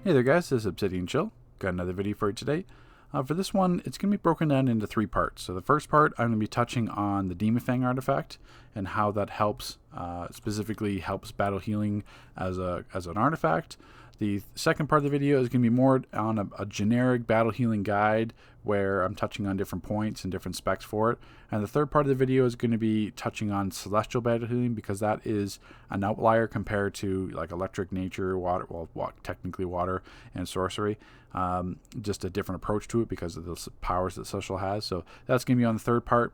Hey there guys, this is Obsidian Chill. Got another video for you today. For this one, it's going to be broken down into three parts. So the first part, I'm going to be touching on the Dima Feng artifact and how that helps, specifically helps battle healing as an artifact. The second part of the video is going to be more on a generic battle healing guide where I'm touching on different points and different specs for it. And the third part of the video is going to be touching on celestial battle healing because that is an outlier compared to like electric, nature, water, well, technically water and sorcery. Just a different approach to it because of the powers that celestial has. So that's going to be on the third part.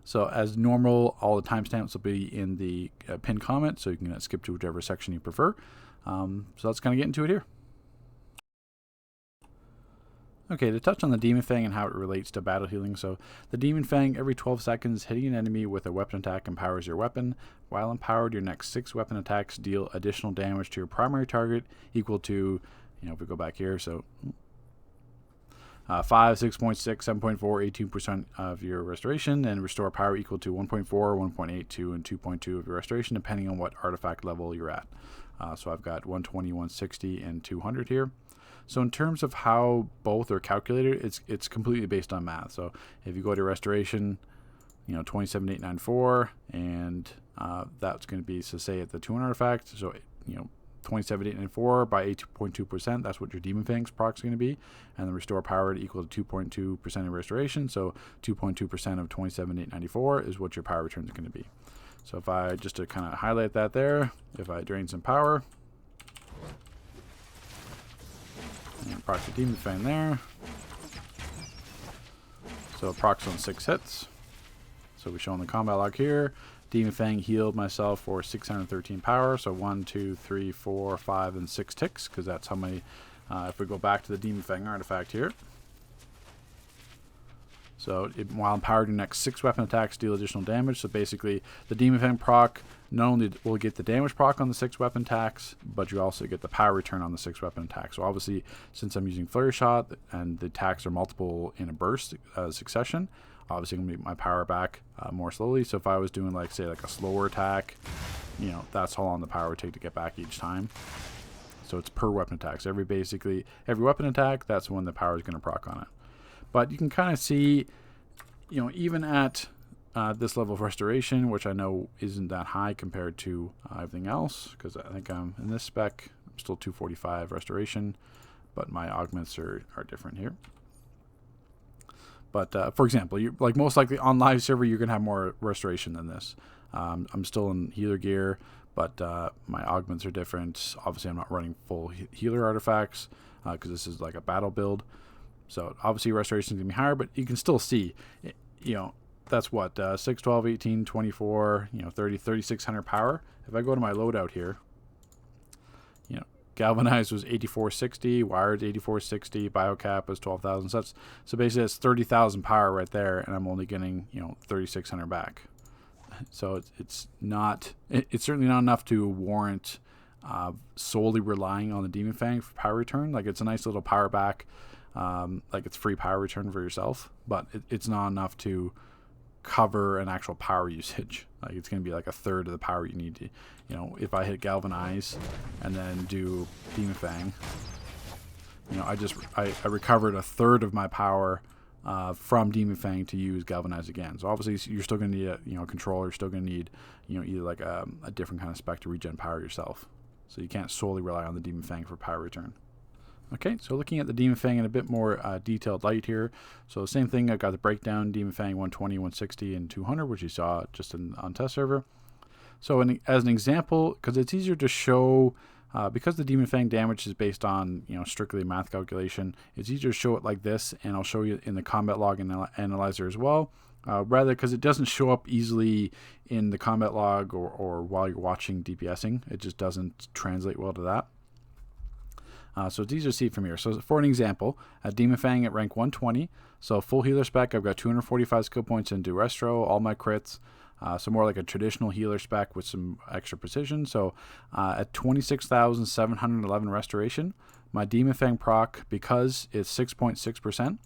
So as normal, all the timestamps will be in the pinned comment, so you can skip to whichever section you prefer. So let's kind of get into it here. Okay, to touch on the Demon Fang and how it relates to battle healing. So the Demon Fang, every 12 seconds, hitting an enemy with a weapon attack empowers your weapon. While empowered, your next 6 weapon attacks deal additional damage to your primary target equal to, if we go back here, so 5, 6.6, 7.4, 18% of your restoration, and restore power equal to 1.4, 1.82, and 2.2 of your restoration, depending on what artifact level you're at. So I've got 120, 160, and 200 here. So in terms of how both are calculated, it's completely based on math. So if you go to restoration, 27,894, and that's going to be, so say at the 200 artifact, so 27,894 by 8.2%, that's what your Demon Fang's proc is going to be, and the restore power equal to 2.2% of restoration. So 2.2% of 27,894 is what your power return is going to be. So if I just to kind of highlight that there, if I drain some power. And proc the Demon Fang there. So procs on 6 hits. So we show in the combat log here. Demon Fang healed myself for 613 power. So 1, 2, 3, 4, 5, and 6 ticks, because that's how many. If we go back to the Demon Fang artifact here. So while empowered, your next 6 weapon attacks deal additional damage. So basically, the Demon Fang proc not only will get the damage proc on the 6 weapon attacks, but you also get the power return on the 6 weapon attacks. So obviously, since I'm using Flurry Shot and the attacks are multiple in a burst succession, obviously I'm going to get my power back more slowly. So if I was doing like a slower attack, that's how long the power would take to get back each time. So it's per weapon attack. So every weapon attack, that's when the power is going to proc on it. But you can kind of see, even at this level of restoration, which I know isn't that high compared to everything else, because I think I'm in this spec, I'm still 245 restoration, but my augments are different here. But for example, like most likely on live server, you're going to have more restoration than this. I'm still in healer gear, but my augments are different. Obviously, I'm not running full healer artifacts because this is like a battle build. So obviously restoration is going to be higher, but you can still see, that's what, 6, 12, 18, 24, 30, 3,600 power. If I go to my loadout here, galvanized was 8460, wired 8460, biocap was 12,000. So basically that's 30,000 power right there, and I'm only getting 3,600 back. So it's certainly not enough to warrant solely relying on the Demon Fang for power return. Like it's a nice little power back. Like it's free power return for yourself, but it's not enough to cover an actual power usage. Like it's going to be like a third of the power you need to, if I hit galvanize and then do Demon Fang, I recovered a third of my power from Demon Fang to use galvanize again. So obviously you're still going to need a controller. You're still going to need either like a different kind of spec to regen power yourself. So you can't solely rely on the Demon Fang for power return. Okay, so looking at the Demon Fang in a bit more detailed light here. So same thing, I've got the breakdown, Demon Fang 120, 160, and 200, which you saw just on test server. So as an example, because it's easier to show, because the Demon Fang damage is based on strictly math calculation, it's easier to show it like this, and I'll show you in the combat log and analyzer as well. Rather, because it doesn't show up easily in the combat log or while you're watching DPSing, it just doesn't translate well to that. So it's easier to see from here. So for an example, at Demon Fang at rank 120, so full healer spec, I've got 245 skill points into Restro, all my crits, so more like a traditional healer spec with some extra precision. So at 26,711 restoration, my Demon Fang proc, because it's 6.6%,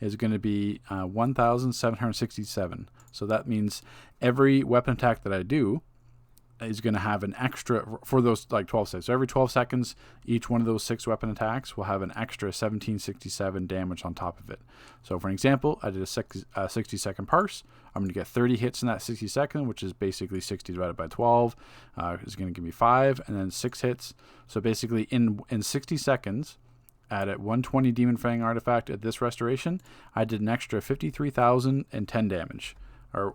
is going to be 1,767. So that means every weapon attack that I do, is going to have an extra for those like 12 seconds. So every 12 seconds, each one of those 6 weapon attacks will have an extra 1767 damage on top of it. So for an example, I did a 60-second parse. I'm going to get 30 hits in that 60 second, which is basically 60 divided by 12 is going to give me 5, and then 6 hits. So basically in 60 seconds, at 120 Demon Fang artifact at this restoration, I did an extra 53,010 damage.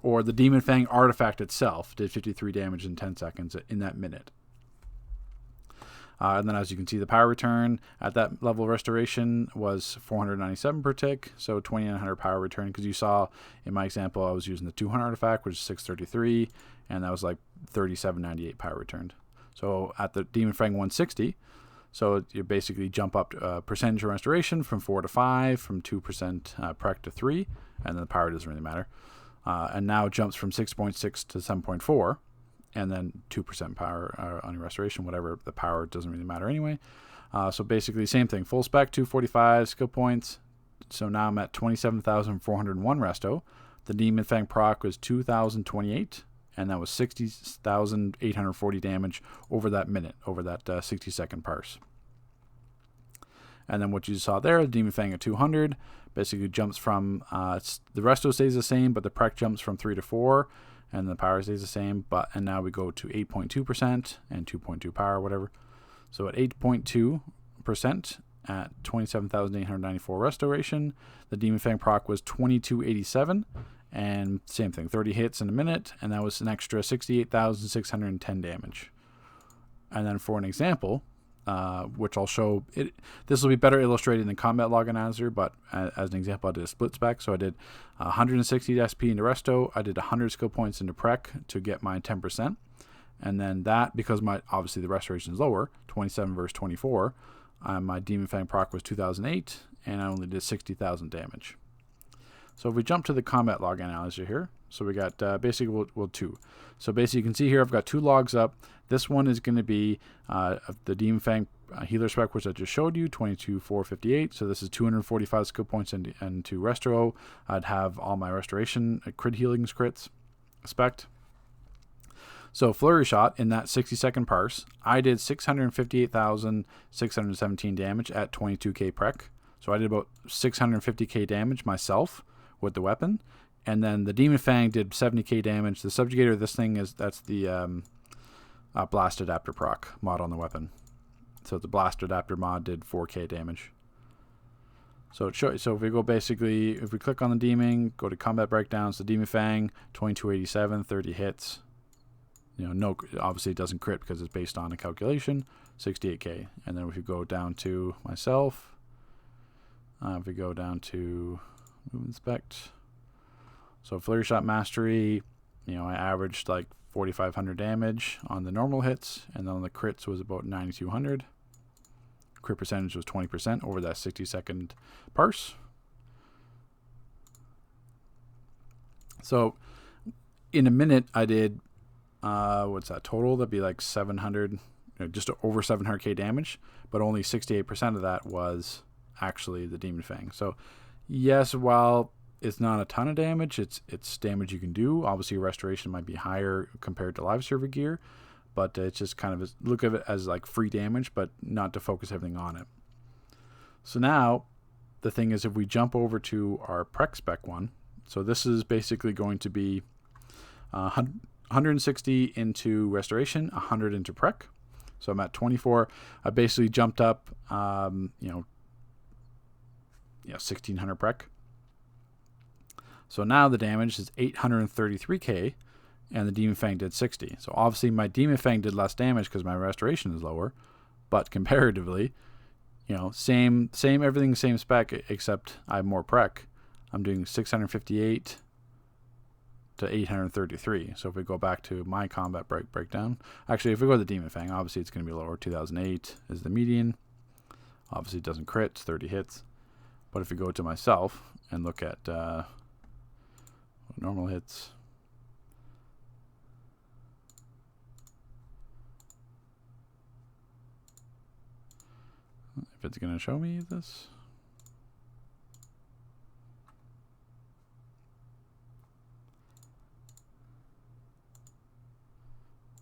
Or the Demon Fang artifact itself did 53 damage in 10 seconds in that minute. And then as you can see, the power return at that level of restoration was 497 per tick, so 2900 power return, because you saw in my example I was using the 200 artifact, which is 633, and that was like 3798 power returned. So at the Demon Fang 160, so you basically jump up percentage of restoration from 4 to 5, from 2% prec to 3, and then the power doesn't really matter. And now it jumps from 6.6 to 7.4, and then 2% power on your restoration, whatever. The power doesn't really matter anyway. So basically, same thing. Full spec, 245 skill points. So now I'm at 27,401 resto. The Demon Fang proc was 2,028, and that was 60,840 damage over that minute, over that 60-second parse. And then what you saw there, the Demon Fang at 200, basically jumps from, the resto stays the same, but the prec jumps from 3 to 4, and the power stays the same, and now we go to 8.2% and 2.2 power, whatever. So at 8.2% at 27,894 restoration, the Demon Fang proc was 2287, and same thing, 30 hits in a minute, and that was an extra 68,610 damage. And then for an example, which I'll show, this will be better illustrated in the combat log analyzer, but as an example, I did a split spec. So I did 160 SP into resto, I did 100 skill points into prec to get my 10%, and then that, because obviously the restoration is lower, 27 versus 24, my Demon Fang proc was 2008, and I only did 60,000 damage. So if we jump to the combat log analyzer here, so we got basically we'll 2. So basically you can see here I've got 2 logs up. This one is going to be the Demon Fang healer spec, which I just showed you, 22,458. So this is 245 skill points into resto. I'd have all my restoration crit healings crits spec. So flurry shot in that 60-second parse, I did 658,617 damage at 22k prec. So I did about 650k damage myself with the weapon, and then the Demon Fang did 70k damage. The subjugator of this thing that's the blast adapter proc mod on the weapon. So the blast adapter mod did 4k damage. So it shows. So if we go basically, if we click on the demon, go to combat breakdowns, the Demon Fang 2287, 30 hits. No, obviously it doesn't crit because it's based on a calculation. 68k, and then if we go down to myself, if we go down to movement spec, so flurry shot mastery, I averaged like 4,500 damage on the normal hits, and then on the crits was about 9,200. Crit percentage was 20% over that 60-second parse. So in a minute, I did what's that total? That'd be like 700, just over 700k damage, but only 68% of that was actually the Demon Fang. So yes, while it's not a ton of damage, it's damage you can do. Obviously restoration might be higher compared to live server gear, but it's just kind of look at it as like free damage, but not to focus everything on it. So now the thing is, if we jump over to our prec spec one, so this is basically going to be 160 into restoration, 100 into prec. So I'm at 24. I basically jumped up 1600 prec. So now the damage is 833k, and the Demon Fang did 60. So obviously my Demon Fang did less damage because my restoration is lower, but comparatively, same everything, same spec, except I have more prec. I'm doing 658 to 833. So if we go back to my combat breakdown, actually if we go to the Demon Fang, obviously it's going to be lower. 2008 is the median. Obviously it doesn't crit, it's 30 hits. But if we go to myself and look at normal hits, if it's going to show me this.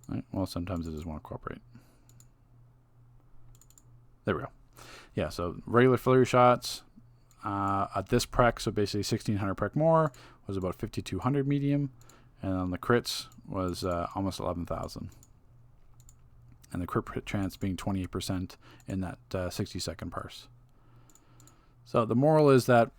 Right, well, sometimes it doesn't want to cooperate. There we go. Yeah, so regular flurry shots at this prec, so basically 1600 prec more, was about 5200 medium, and on the crits was almost 11,000. And the crit chance being 28% in that 60-second parse. So the moral is that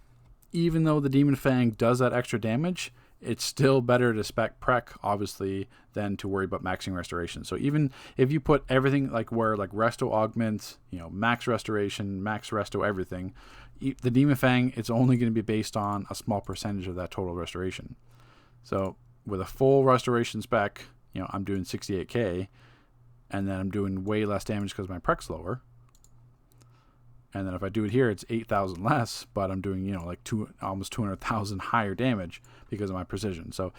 even though the Demon Fang does that extra damage, it's still better to spec prec, obviously, than to worry about maxing restoration. So even if you put everything like where like resto augment, max restoration, max resto everything, the Demon Fang, it's only going to be based on a small percentage of that total restoration. So with a full restoration spec, I'm doing 68k, and then I'm doing way less damage because my prec's lower. And then if I do it here, it's 8,000 less, but I'm doing, almost 200,000 higher damage because of my precision. So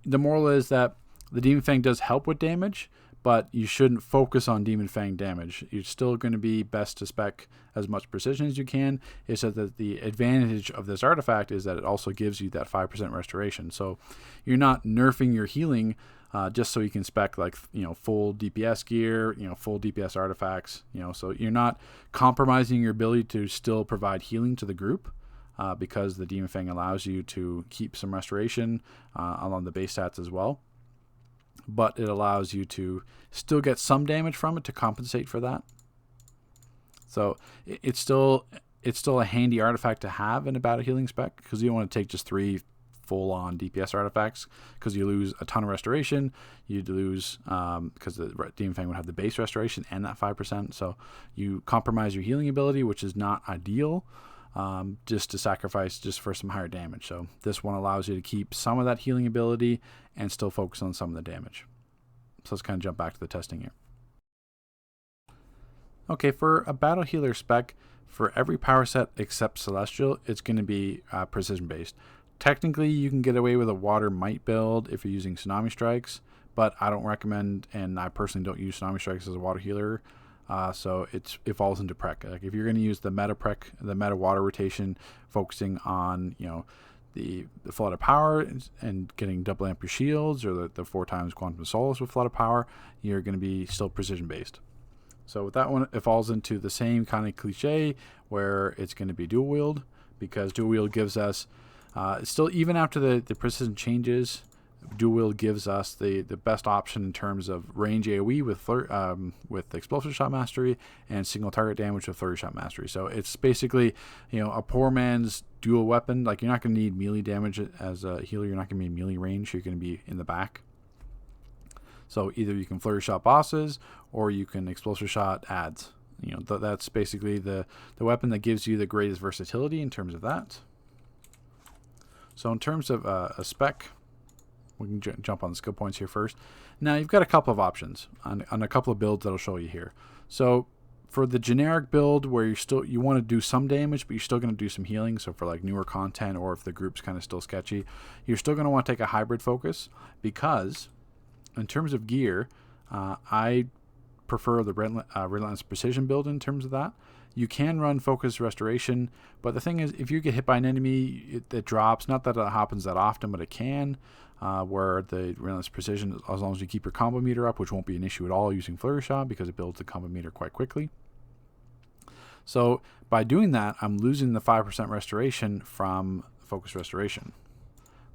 the moral is that the Demon Fang does help with damage, but you shouldn't focus on Demon Fang damage. You're still going to be best to spec as much precision as you can. It's that the advantage of this artifact is that it also gives you that 5% restoration. So you're not nerfing your healing just so you can spec like full DPS gear, full DPS artifacts, so you're not compromising your ability to still provide healing to the group because the Demon Fang allows you to keep some restoration along the base stats as well, but it allows you to still get some damage from it to compensate for that. So it's still a handy artifact to have in a battle healing spec, because you don't want to take just 3 full-on DPS artifacts, because you lose a ton of restoration. You'd lose because the Demon Fang would have the base restoration and that 5%, so you compromise your healing ability, which is not ideal, just to sacrifice just for some higher damage. So this one allows you to keep some of that healing ability and still focus on some of the damage. So let's kind of jump back to the testing here. Okay, for a battle healer spec, for every power set except Celestial, it's going to be precision based. Technically, you can get away with a water might build if you're using Tsunami Strikes, but I don't recommend, and I personally don't use Tsunami Strikes as a water healer, so it falls into prec. Like if you're going to use the meta prec, the meta water rotation, focusing on the flood of power and getting double amp your shields, or the 4 times quantum solace with flood of power, you're going to be still precision based. So with that one, it falls into the same kind of cliche where it's going to be dual wield, because dual wield gives us still, even after the precision changes, dual wield gives us the best option in terms of range AoE with explosive shot mastery and single target damage with flurry shot mastery. So it's basically a poor man's dual weapon. Like, you're not going to need melee damage as a healer. You're not going to be melee range. You're going to be in the back. So either you can flurry shot bosses or you can explosive shot adds. That's basically the weapon that gives you the greatest versatility in terms of that. So in terms of a spec, we can jump on the skill points here first. Now you've got a couple of options on a couple of builds that I'll show you here. So for the generic build where you want to do some damage, but you're still going to do some healing. So for like newer content, or if the group's kind of still sketchy, you're still going to want to take a hybrid focus, because in terms of gear, I prefer the Relentless Precision build in terms of that. You can run Focus Restoration, but the thing is, if you get hit by an enemy, it drops. Not that it happens that often, but it can, where the Relentless Precision, as long as you keep your combo meter up, which won't be an issue at all using Flurry Shot, because it builds the combo meter quite quickly. So by doing that, I'm losing the 5% restoration from Focus Restoration.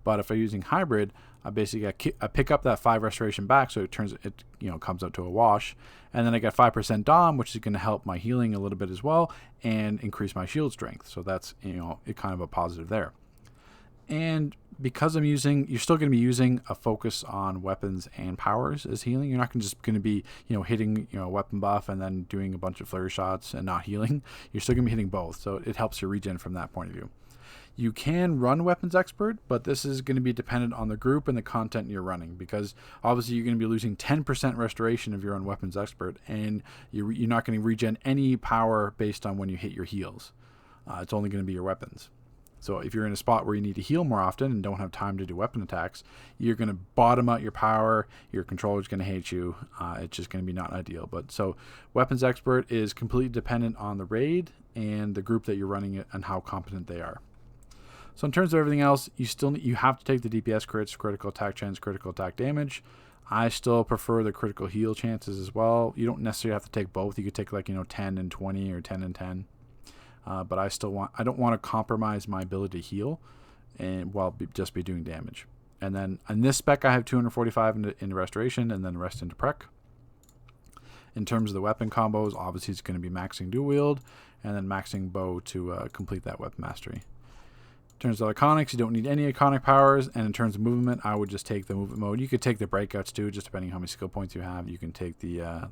But if I'm using hybrid, I basically I pick up that 5 restoration back, so it comes out to a wash, and then I get 5% Dom, which is going to help my healing a little bit as well, and increase my shield strength. So that's it kind of a positive there. And because you're still going to be using a focus on weapons and powers as healing. You're not just going to be hitting a weapon buff and then doing a bunch of flurry shots and not healing. You're still going to be hitting both, so it helps you regen from that point of view. You can run Weapons Expert, but this is going to be dependent on the group and the content you're running, because obviously you're going to be losing 10% restoration if you're on Weapons Expert, and you're not going to regen any power based on when you hit your heals. It's only going to be your weapons. So if you're in a spot where you need to heal more often and don't have time to do weapon attacks, you're going to bottom out your power. Your controller's going to hate you. It's just going to be not ideal. But so Weapons Expert is completely dependent on the raid and the group that you're running it and how competent they are. So in terms of everything else, you have to take the DPS crits, critical attack chance, critical attack damage. I still prefer the critical heal chances as well. You don't necessarily have to take both. You could take like 10 and 20 or 10 and 10. But I don't want to compromise my ability to heal and while just be doing damage. And then in this spec, I have 245 into restoration and then the rest into prec. In terms of the weapon combos, obviously it's going to be maxing dual wield and then maxing bow to complete that weapon mastery. In terms of iconics, you don't need any iconic powers. And in terms of movement, I would just take the movement mode. You could take the breakouts too, just depending on how many skill points you have. You can take the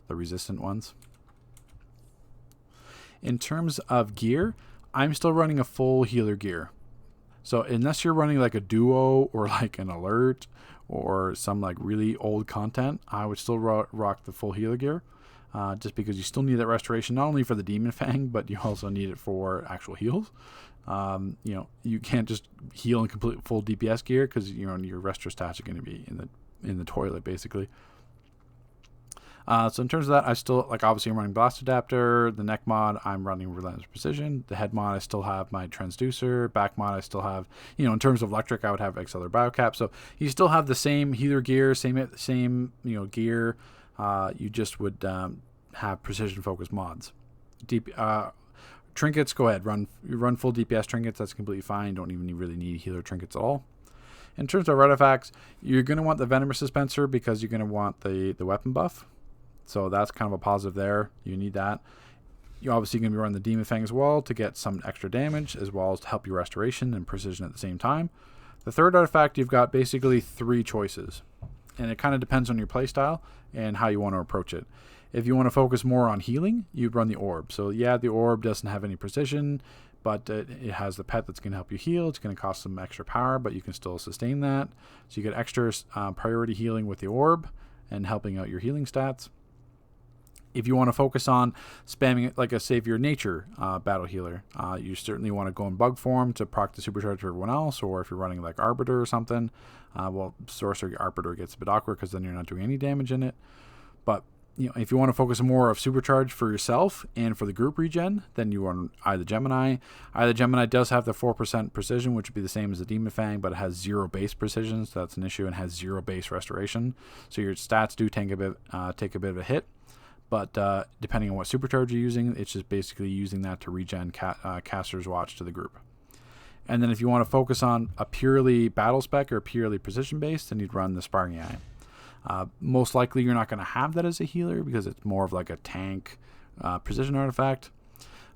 resistant ones. In terms of gear, I'm still running a full healer gear. So unless you're running like a duo or like an alert or some like really old content, I would still rock the full healer gear. Just because you still need that restoration, not only for the Demon Fang, but you also need it for actual heals. You can't just heal in complete full DPS gear because your restore stats are going to be in the toilet basically. So in terms of that, I still obviously I'm running Blast Adapter. The neck mod I'm running Relentless Precision. The head mod I still have my Transducer. Back mod I still have in terms of electric I would have Accelerator Biocap. So you still have the same healer gear, same gear. You just would have precision focus mods. Trinkets, go ahead, run full DPS trinkets. That's completely fine. Don't even really need healer trinkets at all. In terms of artifacts, you're going to want the Venomous Dispenser because you're going to want the weapon buff. So that's kind of a positive there. You need that. You're obviously going to be running the Demon Fang as well to get some extra damage as well as to help your restoration and precision at the same time. The third artifact, you've got basically 3 choices. And it kind of depends on your playstyle and how you want to approach it. If you want to focus more on healing, you'd run the Orb. So yeah, the Orb doesn't have any precision, but it has the pet that's going to help you heal. It's going to cost some extra power, but you can still sustain that. So you get extra priority healing with the Orb and helping out your healing stats. If you want to focus on spamming it like a Savior Nature battle healer, you certainly want to go in bug form to proc the supercharge for everyone else, or if you're running like Arbiter or something, Sorcerer Arbiter gets a bit awkward because then you're not doing any damage in it. But if you want to focus more of supercharge for yourself and for the group regen, then you run Eye of the Gemini. Eye of the Gemini does have the 4% precision, which would be the same as the Demon Fang, but it has 0 base precision, so that's an issue, and has 0 base restoration. So your stats do take a bit of a hit. But depending on what supercharge you're using, it's just basically using that to regen Caster's Watch to the group. And then if you want to focus on a purely battle spec or purely precision based, then you'd run the Sparring Eye. Most likely you're not going to have that as a healer because it's more of like a tank precision artifact.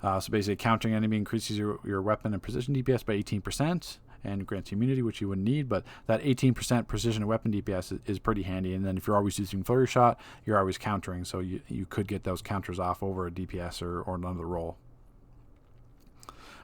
So basically countering enemy increases your weapon and precision DPS by 18%. And grants immunity, which you wouldn't need, but that 18% precision weapon DPS is pretty handy. And then if you're always using Flurry Shot, you're always countering, so you could get those counters off over a DPS or another roll.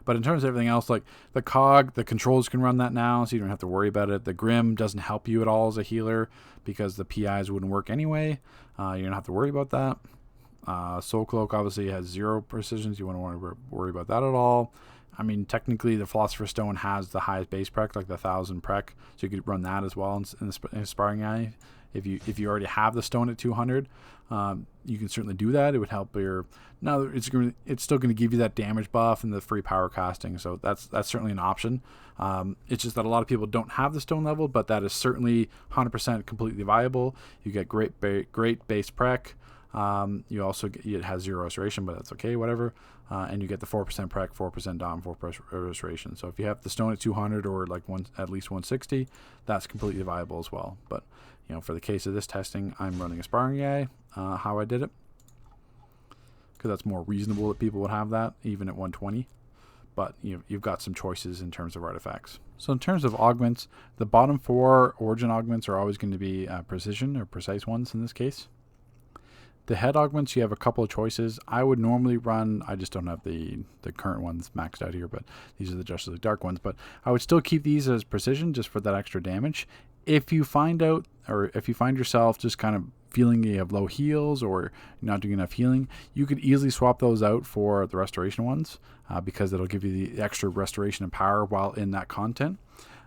But in terms of everything else, like the COG, the controls can run that now, so you don't have to worry about it. The Grim doesn't help you at all as a healer because the PIs wouldn't work anyway. You don't have to worry about that. Soul Cloak obviously has 0 precisions. You wouldn't want to worry about that at all. I mean, technically, the Philosopher's Stone has the highest base prec, like the 1000 prec, so you could run that as well in the Sparring Eye. If you already have the stone at 200, you can certainly do that. It would help your. Now it's still going to give you that damage buff and the free power casting, so that's certainly an option. It's just that a lot of people don't have the stone level, but that is certainly 100% completely viable. You get great base prec. You also it has 0 restoration, but that's okay, whatever. And you get the 4% prec, 4% dom, 4% restoration. So if you have the stone at 200 or like at least 160, that's completely viable as well. But for the case of this testing, I'm running a Sparring Eye. How I did it, because that's more reasonable that people would have that even at 120. But you've got some choices in terms of artifacts. So in terms of augments, the bottom 4 origin augments are always going to be precision or precise ones in this case. The head augments, you have a couple of choices. I would normally run, I just don't have the current ones maxed out here, but these are the Justice League Dark ones. But I would still keep these as precision just for that extra damage. If you find yourself just kind of feeling you have low heals or you're not doing enough healing, you could easily swap those out for the restoration ones because it'll give you the extra restoration and power while in that content.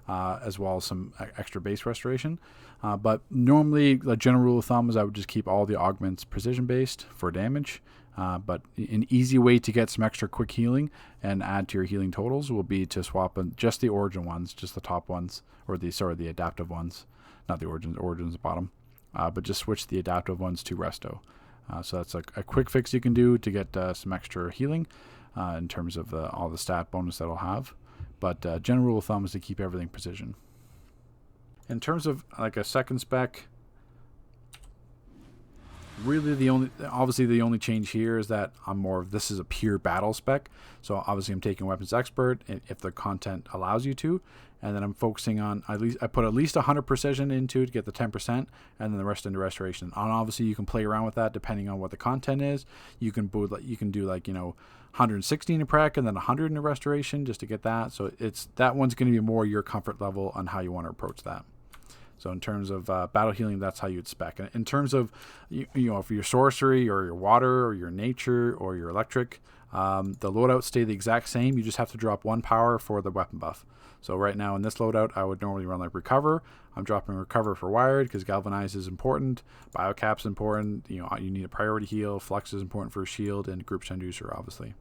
As well as some extra base restoration. But normally, the general rule of thumb is I would just keep all the augments precision based for damage. But an easy way to get some extra quick healing and add to your healing totals will be to swap in just the origin ones, just the top ones, or the adaptive ones, not the origins. Origins bottom. but just switch the adaptive ones to resto. So that's a quick fix you can do to get some extra healing in terms of all the stat bonus that it'll have. But general rule of thumb is to keep everything precision. In terms of like a second spec, really the only change here is that this is a pure battle spec. So obviously I'm taking weapons expert if the content allows you to, and then I'm focusing on I put at least 100 precision into to get the 10%, and then the rest into restoration. And obviously you can play around with that depending on what the content is. You can do 116 in prec and then 100 in restoration just to get that. So that one's going to be more your comfort level on how you want to approach that. So in terms of battle healing, that's how you'd spec. In terms of, if your sorcery or your water or your nature or your electric, the loadouts stay the exact same. You just have to drop 1 power for the weapon buff. So right now in this loadout, I would normally run like recover. I'm dropping recover for wired because galvanize is important. Biocap's important. You need a priority heal. Flux is important for a shield, and group transducer obviously.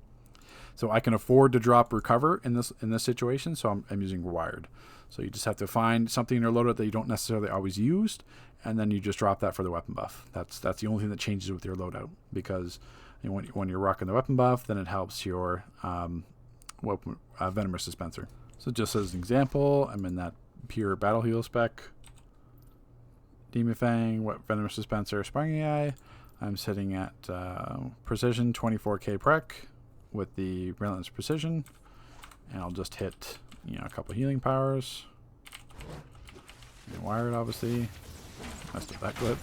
So I can afford to drop recover in this situation, so I'm using wired. So you just have to find something in your loadout that you don't necessarily always use, and then you just drop that for the weapon buff. That's the only thing that changes with your loadout, because when you're rocking the weapon buff, then it helps your venomous dispenser. So just as an example, I'm in that pure battle heal spec. Dima Fang, venomous dispenser, sparring AI. I'm sitting at precision 24k prec with the relentless precision, and I'll just hit a couple healing powers. And wired obviously. Messed up that clip.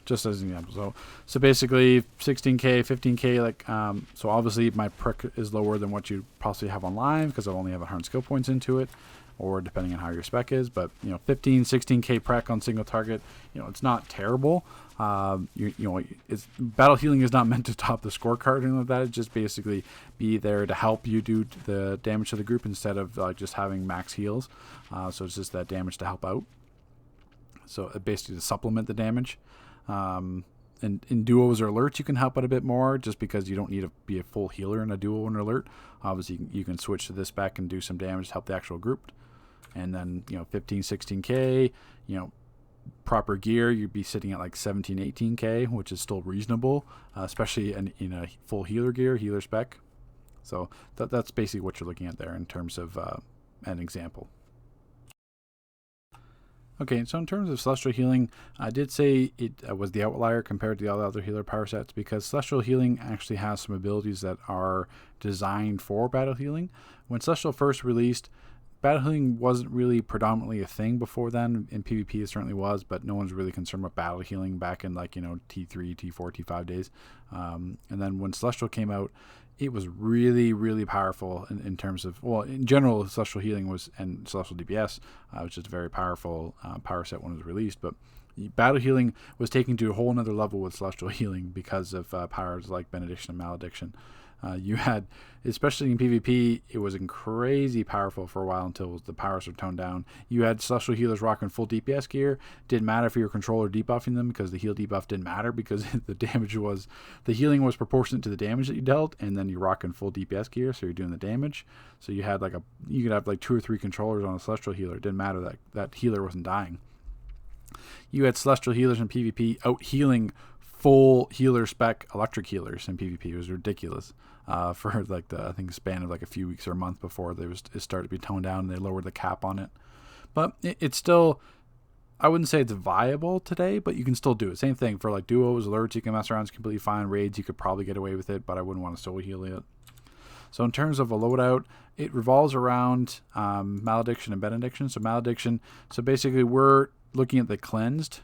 Just as an example. So basically 16k, 15k, so obviously my prec is lower than what you possibly have online because I only have 100 skill points into it, or depending on how your spec is. But 15, 16k prec on single target, it's not terrible. It's battle healing is not meant to top the scorecard or anything like that. It's just basically be there to help you do the damage to the group instead of just having max heals. So it's just that damage to help out. So basically to supplement the damage. In duos or alerts, you can help out a bit more just because you don't need to be a full healer in a duo or an alert. Obviously, you can switch to this spec and do some damage to help the actual group. And then, 15, 16k, proper gear, you'd be sitting at like 17, 18k, which is still reasonable, especially in a full healer spec. So that's basically what you're looking at there in terms of an example. Okay, so in terms of Celestial Healing, I did say it was the outlier compared to the other healer power sets because Celestial Healing actually has some abilities that are designed for battle healing. When Celestial first released, battle healing wasn't really predominantly a thing before then. In PvP it certainly was, but no one's really concerned with battle healing back in T3, T4, T5 days. And then when Celestial came out, it was really, really powerful in terms of, in general, Celestial Healing and Celestial DPS was just a very powerful power set when it was released. But Battle Healing was taken to a whole nother level with Celestial Healing because of powers like Benediction and Malediction. You had, especially in PvP, it was crazy powerful for a while until the powers were toned down. You had Celestial Healers rocking full DPS gear. Didn't matter if you were controller debuffing them because the heal debuff didn't matter because the healing was proportionate to the damage that you dealt, and then you're rocking full DPS gear, so you're doing the damage. So you had you could have 2 or 3 controllers on a Celestial Healer. It didn't matter that healer wasn't dying. You had Celestial Healers in PvP out healing full healer spec electric healers in PvP. It was ridiculous for I think span of a few weeks or a month before it started to be toned down and they lowered the cap on it. But it's still, I wouldn't say it's viable today, but you can still do it. Same thing for duos, alerts, you can mess around, it's completely fine. Raids, you could probably get away with it, but I wouldn't want to solo heal it. So in terms of a loadout, it revolves around Malediction and Benediction. So Malediction, so basically we're looking at the cleansed,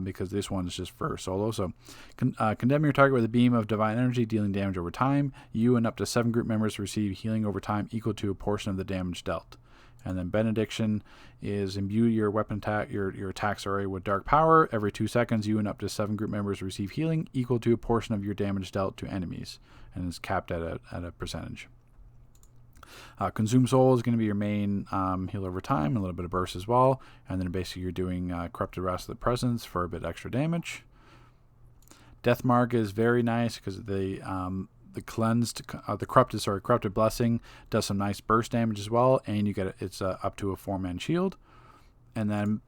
because this one is just for solo. So condemn your target with a beam of divine energy, dealing damage over time. You and up to 7 group members receive healing over time equal to a portion of the damage dealt. And then Benediction is imbue your weapon attack, your attacks with dark power. Every 2 seconds, you and up to 7 group members receive healing equal to a portion of your damage dealt to enemies, and is capped at a percentage. Consume Soul is going to be your main heal over time, a little bit of burst as well, and then basically you're doing Corrupted Wrath of the Presence for a bit extra damage. Death Mark is very nice because the corrupted blessing does some nice burst damage as well, and you get it's up to a 4-man shield. And then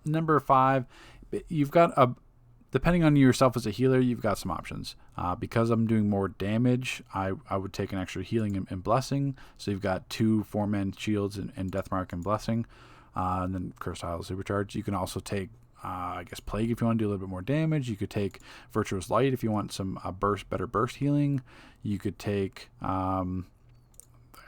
number 5, you've got depending on yourself as a healer, you've got some options. Because I'm doing more damage, I would take an extra healing and blessing. So you've got 2 4-man shields and Death Mark and blessing, and then Cursed Idol Supercharge. You can also take I guess Plague if you want to do a little bit more damage. You could take Virtuous Light if you want some better burst healing. You could take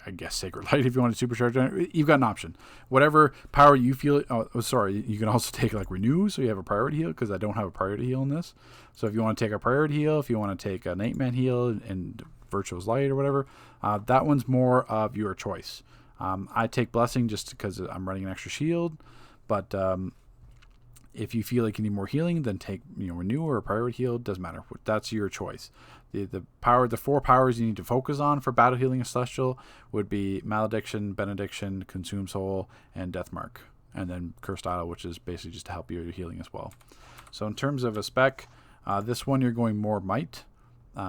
I guess Sacred Light if you want to supercharge. You've got an option. Whatever power you feel. Oh, sorry. You can also take like Renew, so you have a priority heal, because I don't have a priority heal in this. So if you want to take a priority heal, if you want to take an 8-man heal and Virtuous Light or whatever, that one's more of your choice. I take Blessing just because I'm running an extra shield, but if you feel like you need more healing, then take Renew or a priority heal. Doesn't matter. That's your choice. The 4 powers you need to focus on for battle healing a Celestial would be Malediction, Benediction, Consume Soul, and Death Mark, and then Cursed Idol, which is basically just to help you with your healing as well. So in terms of a spec, this one you're going more might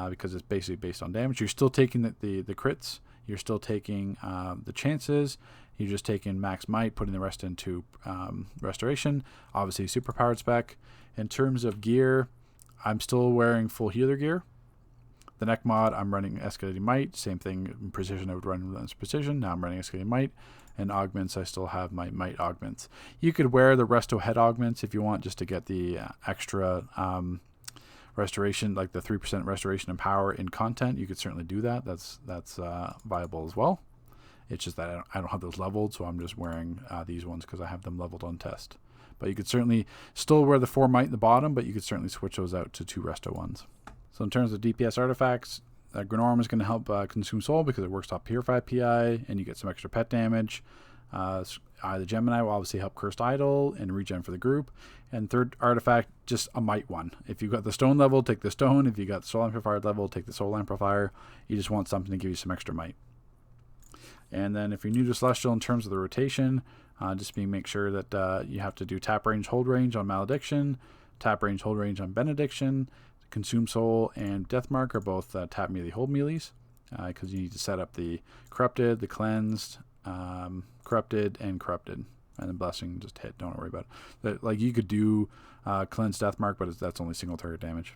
because it's basically based on damage. You're still taking the crits. You're still taking the chances. You're just taking max might, putting the rest into restoration. Obviously, super powered spec. In terms of gear, I'm still wearing full healer gear. The neck mod, I'm running escalating might. Same thing in precision, I would run relentless precision. Now I'm running escalating might. And augments, I still have my might augments. You could wear the resto head augments if you want, just to get the extra restoration, like the 3% restoration and power in content. You could certainly do that. That's viable as well. It's just that I don't have those leveled, so I'm just wearing these ones because I have them leveled on test. But you could certainly still wear the 4 might in the bottom, but you could certainly switch those out to 2 resto ones. So in terms of DPS artifacts, Granorum is going to help Consume Soul because it works off Purified PI, and you get some extra pet damage. The Gemini will obviously help Cursed Idol and regen for the group. And third artifact, just a might one. If you've got the stone level, take the stone. If you got the soul amplifier level, take the soul amplifier. You just want something to give you some extra might. And then if you're new to Celestial in terms of the rotation, just make sure that you have to do tap range, hold range on Malediction, tap range, hold range on Benediction. Consume Soul and Death Mark are both tap melee, hold melees, because you need to set up the Corrupted, the Cleansed, Corrupted, and Corrupted. And then Blessing, just hit, don't worry about it. Like you could do Cleansed Death Mark, but that's only single target damage.